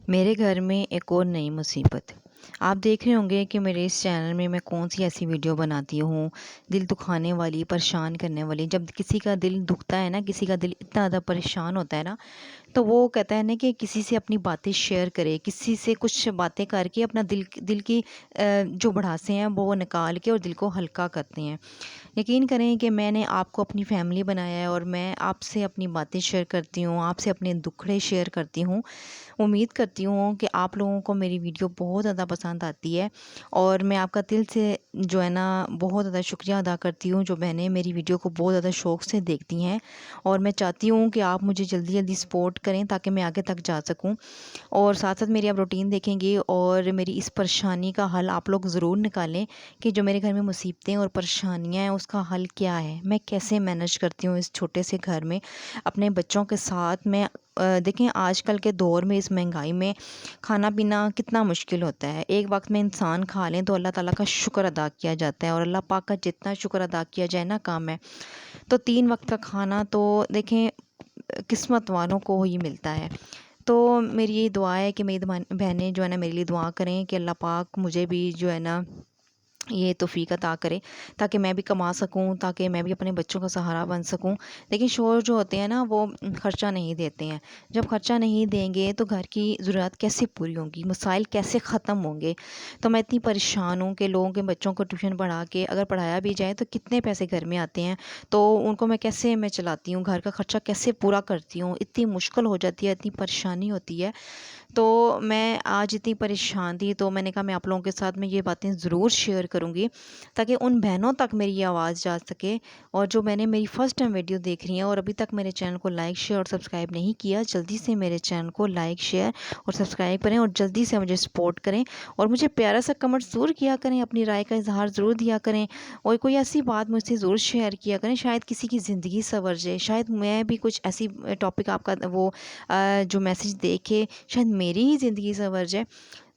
मेरे घर में एक और नई मुसीबत। आप देख रहे होंगे कि मेरे इस चैनल में मैं कौन सी ऐसी वीडियो बनाती हूँ, दिल दुखाने वाली, परेशान करने वाली। जब किसी का दिल दुखता है ना, किसी का दिल इतना ज़्यादा परेशान होता है ना, तो वो कहता है ना कि किसी से अपनी बातें शेयर करे, किसी से कुछ बातें करके अपना दिल दिल की जो भड़ासे हैं वो निकाल के और दिल को हल्का करते हैं। यकीन करें कि मैंने आपको अपनी फैमिली बनाया है और मैं आपसे अपनी बातें शेयर करती हूँ, आपसे अपने दुखड़े शेयर करती हूँ। उम्मीद करती हूँ कि आप लोगों को मेरी वीडियो बहुत ज़्यादा पसंद आती है और मैं आपका दिल से जो है ना बहुत ज़्यादा शुक्रिया अदा करती हूँ जो बहनें मेरी वीडियो को बहुत ज़्यादा शौक़ से देखती हैं। और मैं चाहती हूँ कि आप मुझे जल्दी जल्दी सपोर्ट करें ताकि मैं आगे तक जा सकूँ। और साथ साथ मेरी आप रूटीन देखेंगे और मेरी इस परेशानी का हल आप लोग ज़रूर निकालें कि जो मेरे घर में मुसीबतें और परेशानियाँ हैं उसका हल क्या है, मैं कैसे मैनेज करती हूँ इस छोटे से घर में अपने बच्चों के साथ। मैं देखें आजकल के दौर में इस महंगाई में खाना पीना कितना मुश्किल होता है। एक वक्त में इंसान खा लें तो अल्लाह ताला का शुक्र अदा किया जाता है और अल्लाह पाक का जितना शुक्र अदा किया जाए ना कम है। तो 3 वक्त का खाना तो देखें किस्मत वालों को ही मिलता है। तो मेरी यही दुआ है कि मेरी बहनें जो है ना मेरे लिए दुआ करें कि अल्लाह पाक मुझे भी जो है ना ये तौफ़ीक अता करे ताकि मैं भी कमा सकूं, ताकि मैं भी अपने बच्चों का सहारा बन सकूं। लेकिन शौहर जो होते हैं ना वो ख़र्चा नहीं देते हैं। जब ख़र्चा नहीं देंगे तो घर की ज़रूरत कैसे पूरी होंगी, मसाइल कैसे ख़त्म होंगे। तो मैं इतनी परेशान हूँ कि लोगों के बच्चों को ट्यूशन पढ़ा के अगर पढ़ाया भी जाए तो कितने पैसे घर में आते हैं, तो उनको मैं चलाती हूँ, घर का ख़र्चा कैसे पूरा करती हूँ। इतनी मुश्किल हो जाती है, इतनी परेशानी होती है। तो मैं आज इतनी परेशान थी तो मैंने कहा मैं आप लोगों के साथ में ये बातें ज़रूर शेयर करूँगी ताकि उन बहनों तक मेरी ये आवाज़ जा सके। और जो मैंने मेरी फ़र्स्ट टाइम वीडियो देख रही हैं और अभी तक मेरे चैनल को लाइक शेयर और सब्सक्राइब नहीं किया, जल्दी से मेरे चैनल को लाइक शेयर और सब्सक्राइब करें और जल्दी से मुझे सपोर्ट करें और मुझे प्यारा सा कमेंट ज़रूर किया करें, अपनी राय का इजहार ज़रूर दिया करें और कोई ऐसी बात मुझसे ज़रूर शेयर किया करें, शायद किसी की ज़िंदगी संवर जाए, शायद मैं भी कुछ ऐसी टॉपिक आपका वो जो मैसेज देखे शायद मेरी ही ज़िंदगी संवर जाए।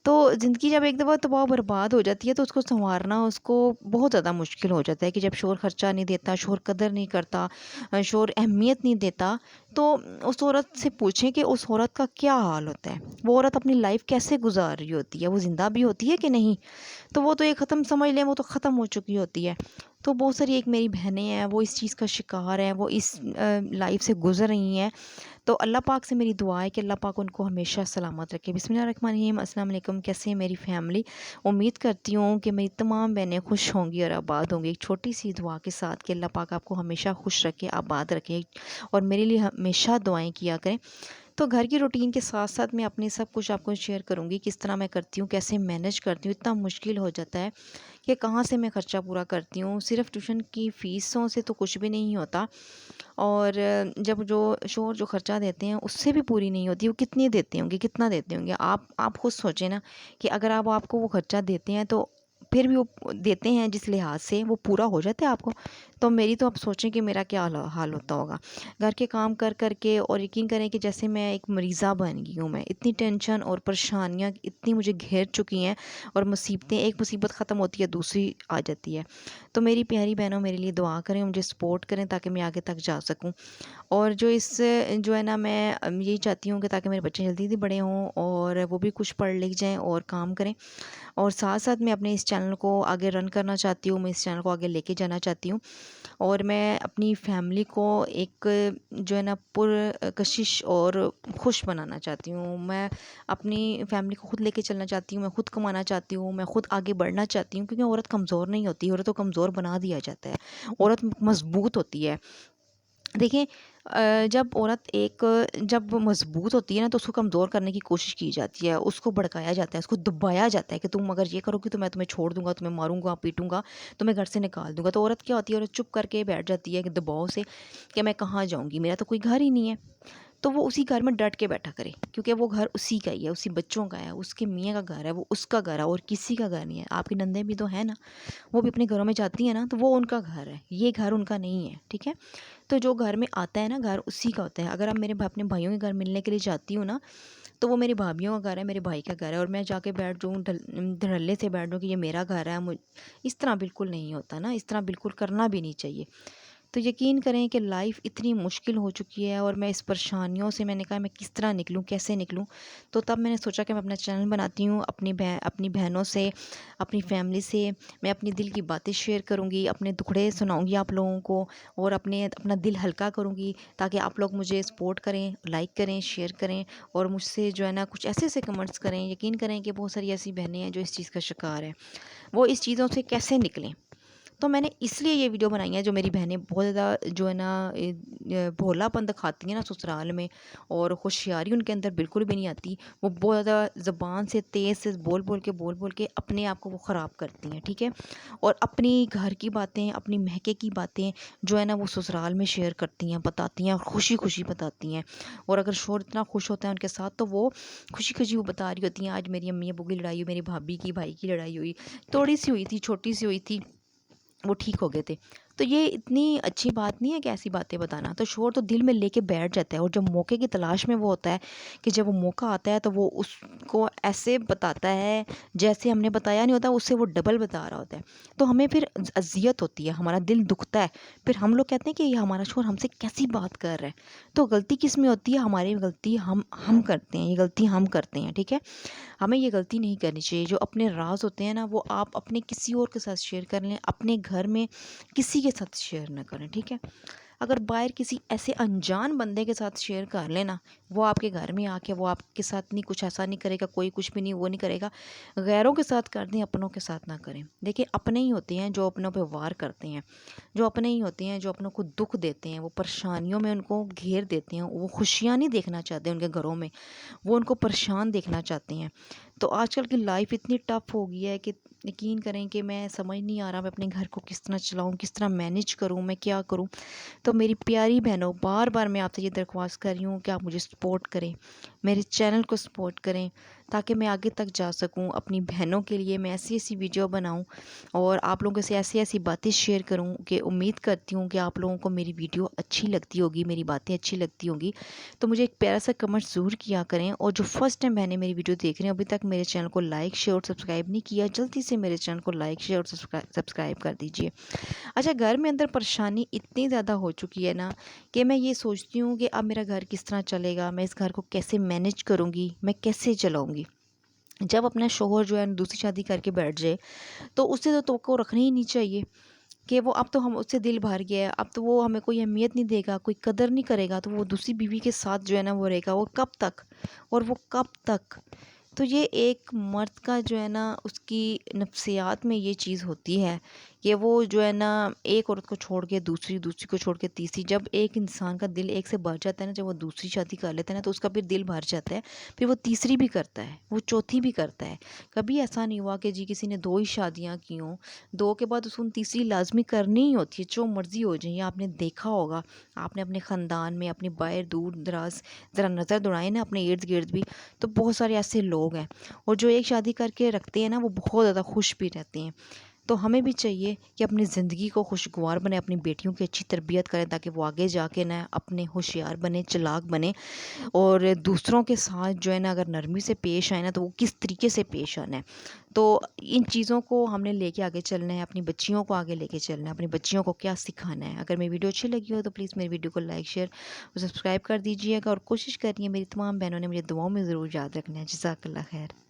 तो ज़िंदगी जब एक दफ़ा तबाह बर्बाद हो जाती है तो उसको सँवारना उसको बहुत ज़्यादा मुश्किल हो जाता है कि जब शौहर ख़र्चा नहीं देता, शौहर कदर नहीं करता, शौहर अहमियत नहीं देता, तो उस औरत से पूछें कि उस औरत का क्या हाल होता है? वो औरत अपनी लाइफ़ कैसे गुज़ार रही होती है? वो ज़िंदा भी होती है कि नहीं? तो वो तो ये ख़त्म समझ लें, वो तो ख़त्म हो चुकी होती है। तो बहुत सारी एक मेरी बहनें हैं वो इस चीज़ का शिकार हैं, वो इस लाइफ़ से गुज़र रही हैं। तो अल्लाह पाक से मेरी दुआ है कि अल्लाह पाक उनको हमेशा सलामत रखे। बिस्मिल्लाहिर्रहमानिर्रहीम। अस्सलाम वालेकुम। कैसे है मेरी फैमिली? उम्मीद करती हूँ कि मेरी तमाम बहनें खुश होंगी और आबाद होंगी। एक छोटी सी दुआ के साथ कि अल्लाह पाक आपको हमेशा खुश रखे, आबाद रखे और मेरे लिए हमेशा दुआएं किया करें। तो घर की रूटीन के साथ साथ मैं अपनी सब कुछ आपको शेयर करूँगी, किस तरह मैं करती हूँ, कैसे मैनेज करती हूँ। इतना मुश्किल हो जाता है कि कहाँ से मैं ख़र्चा पूरा करती हूँ। सिर्फ़ ट्यूशन की फ़ीसों से तो कुछ भी नहीं होता और जब जो शौहर जो ख़र्चा देते हैं उससे भी पूरी नहीं होती। वो कितनी देते होंगे, कितना देते होंगे? आप खुद सोचें ना कि अगर आप आपको वो ख़र्चा देते हैं तो फिर भी वो देते हैं जिस लिहाज से वो पूरा हो जाता है आपको। तो मेरी तो आप सोचें कि मेरा क्या हाल होता होगा घर के काम कर कर के। और यकीन करें कि जैसे मैं एक मरीज़ा बन गई हूँ। मैं इतनी टेंशन और परेशानियाँ इतनी मुझे घेर चुकी हैं और मुसीबतें, एक मुसीबत ख़त्म होती है दूसरी आ जाती है। तो मेरी प्यारी बहनों मेरे लिए दुआ करें, मुझे सपोर्ट करें ताकि मैं आगे तक जा सकूँ। और जो इससे जो है ना मैं यही चाहती हूँ कि ताकि मेरे बच्चे जल्दी जल्दी बड़े हों और वो भी कुछ पढ़ लिख जाएँ और काम करें। और साथ साथ मैं अपने इस चैनल को आगे रन करना चाहती हूँ, मैं इस चैनल को आगे लेके जाना चाहती हूँ और मैं अपनी फैमिली को एक जो है ना पुरकशिश और खुश बनाना चाहती हूँ। मैं अपनी फैमिली को खुद लेके चलना चाहती हूँ, मैं खुद कमाना चाहती हूँ, मैं खुद आगे बढ़ना चाहती हूँ क्योंकि औरत कमज़ोर नहीं होती, औरत को कमज़ोर बना दिया जाता है, औरत मजबूत होती है। देखिए जब मज़बूत होती है ना तो उसको कमज़ोर करने की कोशिश की जाती है, उसको भड़काया जाता है, उसको दबाया जाता है कि तुम अगर ये करोगी तो मैं तुम्हें छोड़ दूँगा, तुम्हें मारूँगा, पीटूँगा, तुम्हें घर से निकाल दूँगा। तो औरत क्या होती है, औरत चुप करके बैठ जाती है कि दबाव से कि मैं कहाँ जाऊँगी, मेरा तो कोई घर ही नहीं है। तो वो उसी घर में डट के बैठा करे क्योंकि वो घर उसी का ही है, उसी बच्चों का है, उसके मियाँ का घर है, वो उसका घर है और किसी का घर नहीं है। आपकी नंदें भी तो हैं ना, वो भी अपने घरों में जाती हैं ना, तो वो उनका घर है, ये घर उनका नहीं है, ठीक है? तो जो घर में आता है ना घर उसी का होता है। अगर आप अपने भाइयों के घर मिलने के लिए जाती हूँ ना तो वो मेरी भाभीयों का घर है, मेरे भाई का घर है और मैं जाके बैठ जाऊँ धड़ल्ले से बैठ जाऊँ कि ये मेरा घर है। इस तरह बिल्कुल नहीं होता ना, इस तरह बिल्कुल करना भी नहीं चाहिए। تو یقین کریں کہ لائف اتنی مشکل ہو چکی ہے اور میں اس پریشانیوں سے میں نے کہا میں کس طرح نکلوں، کیسے نکلوں. تو تب میں نے سوچا کہ میں اپنا چینل بناتی ہوں، اپنی بہنوں سے، اپنی فیملی سے میں اپنی دل کی باتیں شیئر کروں گی، اپنے دکھڑے سناؤں گی آپ لوگوں کو، اور اپنا دل ہلکا کروں گی تاکہ آپ لوگ مجھے سپورٹ کریں، لائک کریں، شیئر کریں، اور مجھ سے جو ہے نا کچھ ایسے ایسے کمنٹس کریں. یقین کریں کہ بہت ساری ایسی بہنیں ہیں جو اس چیز کا شکار ہیں، وہ اس چیزوں سے کیسے نکلیں. تو میں نے اس لیے یہ ویڈیو بنائی ہے. جو میری بہنیں بہت زیادہ جو ہے نا بھولا پن دکھاتی ہیں نا سسرال میں، اور ہوشیاری ان کے اندر بالکل بھی نہیں آتی، وہ بہت زیادہ زبان سے تیز سے بول کے اپنے آپ کو وہ خراب کرتی ہیں، ٹھیک ہے. اور اپنی گھر کی باتیں، اپنی مہکے کی باتیں جو ہے نا وہ سسرال میں شیئر کرتی ہیں، بتاتی ہیں، خوشی خوشی بتاتی ہیں. اور اگر شوہر اتنا خوش ہوتا ہے ان کے ساتھ تو وہ خوشی خوشی وہ بتا رہی ہوتی ہیں آج میری امی ابو کی لڑائی ہوئی، میری بھابھی کی، بھائی کی لڑائی ہوئی، تھوڑی سی ہوئی تھی، چھوٹی سی ہوئی تھی، وہ ٹھیک ہو گئے تھے. تو یہ اتنی اچھی بات نہیں ہے کہ ایسی باتیں بتانا. تو شوہر تو دل میں لے کے بیٹھ جاتا ہے، اور جب موقع کی تلاش میں وہ ہوتا ہے کہ جب وہ موقع آتا ہے تو وہ اس کو ایسے بتاتا ہے جیسے ہم نے بتایا نہیں ہوتا، اس سے وہ ڈبل بتا رہا ہوتا ہے. تو ہمیں پھر اذیت ہوتی ہے، ہمارا دل دکھتا ہے. پھر ہم لوگ کہتے ہیں کہ یہ ہمارا شوہر ہم سے کیسی بات کر رہا ہے. تو غلطی کس میں ہوتی ہے؟ ہماری غلطی ہم کرتے ہیں، یہ غلطی ہم کرتے ہیں، ٹھیک ہے. ہمیں یہ غلطی نہیں کرنی چاہیے. جو اپنے راز ہوتے ہیں نا وہ آپ اپنے کسی اور کے ساتھ شیئر کر لیں، اپنے گھر میں کسی کے ساتھ شیئر نہ کریں، ٹھیک ہے. اگر باہر کسی ایسے انجان بندے کے ساتھ شیئر کر لینا، وہ آپ کے گھر میں آ کے وہ آپ کے ساتھ نہیں کچھ ایسا نہیں کرے گا، کوئی کچھ بھی نہیں وہ نہیں کرے گا. غیروں کے ساتھ کر دیں، اپنوں کے ساتھ نہ کریں. دیکھیں اپنے ہی ہوتے ہیں جو اپنوں پہ وار کرتے ہیں، جو اپنے ہی ہوتے ہیں جو اپنوں کو دکھ دیتے ہیں، وہ پریشانیوں میں ان کو گھیر دیتے ہیں. وہ خوشیاں نہیں دیکھنا چاہتے ان کے گھروں میں، وہ ان کو پریشان دیکھنا چاہتے ہیں. تو آج کل کی لائف اتنی ٹف ہو گئی ہے کہ یقین کریں کہ میں سمجھ نہیں آ رہا میں اپنے گھر کو کس طرح چلاؤں، کس طرح مینیج کروں، میں کیا کروں. تو میری پیاری بہنوں، بار بار میں آپ سے یہ درخواست کر رہی ہوں کہ آپ مجھے سپورٹ کریں، میرے چینل کو سپورٹ کریں تاکہ میں آگے تک جا سکوں. اپنی بہنوں کے لیے میں ایسی ایسی ویڈیو بناؤں اور آپ لوگوں سے ایسی ایسی باتیں شیئر کروں کہ امید کرتی ہوں کہ آپ لوگوں کو میری ویڈیو اچھی لگتی ہوگی، میری باتیں اچھی لگتی ہوں گی. تو مجھے ایک پیارا سا کمنٹ ضرور کیا کریں. اور جو فرسٹ ٹائم بہنیں میری ویڈیو دیکھ رہے ہیں ابھی تک میرے چینل کو لائک شیئر اور سبسکرائب نہیں کیا، جلدی سے میرے چینل کو لائک شیئر اور سبسکرائب کر دیجیے. اچھا، گھر میں اندر پریشانی اتنی زیادہ ہو چکی ہے نا کہ میں یہ سوچتی ہوں کہ اب میرا گھر کس طرح چلے گا، میں اس گھر کو کیسے مینیج کروں گی، میں کیسے چلاؤں گی. جب اپنا شوہر جو ہے دوسری شادی کر کے بیٹھ جائے تو اس سے تو توقع رکھنی ہی نہیں چاہیے کہ وہ اب تو ہم اس سے دل بھر گیا ہے، اب تو وہ ہمیں کوئی اہمیت نہیں دے گا، کوئی قدر نہیں کرے گا. تو وہ دوسری بیوی کے ساتھ جو ہے نا وہ رہے گا، وہ کب تک اور وہ کب تک. تو یہ ایک مرد کا جو ہے نا اس کی نفسیات میں یہ چیز ہوتی ہے کہ وہ جو ہے نا ایک عورت کو چھوڑ کے دوسری کو چھوڑ کے تیسری، جب ایک انسان کا دل ایک سے بھر جاتا ہے نا، جب وہ دوسری شادی کر لیتا ہے نا تو اس کا پھر دل بھر جاتا ہے، پھر وہ تیسری بھی کرتا ہے، وہ چوتھی بھی کرتا ہے. کبھی ایسا نہیں ہوا کہ جی کسی نے 2 ہی شادیاں کی ہوں، 2 کے بعد اس کو تیسری لازمی کرنی ہی ہوتی ہے، جو مرضی ہو جائے. یہ آپ نے دیکھا ہوگا، آپ نے اپنے خاندان میں اپنے باہر دور دراز ذرا نظر دوڑائیں نا اپنے ارد گرد بھی، تو بہت سارے ایسے لوگ ہیں. اور جو ایک شادی کر کے رکھتے ہیں نا وہ بہت زیادہ خوش بھی رہتے ہیں. تو ہمیں بھی چاہیے کہ اپنی زندگی کو خوشگوار بنیں، اپنی بیٹیوں کی اچھی تربیت کریں تاکہ وہ آگے جا کے نا اپنے ہوشیار بنے، چلاک بنے، اور دوسروں کے ساتھ جو ہے نا اگر نرمی سے پیش آئے نا تو وہ کس طریقے سے پیش آنا ہے. تو ان چیزوں کو ہم نے لے کے آگے چلنا ہے، اپنی بچیوں کو آگے لے کے چلنا ہے، اپنی بچیوں کو کیا سکھانا ہے. اگر میری ویڈیو اچھی لگی ہو تو پلیز میری ویڈیو کو لائک شیئر اور سبسکرائب کر دیجیے گا، اور کوشش کریے میری تمام بہنوں نے مجھے دعاؤں میں ضرور یاد رکھنا ہے. جزاک اللہ خیر.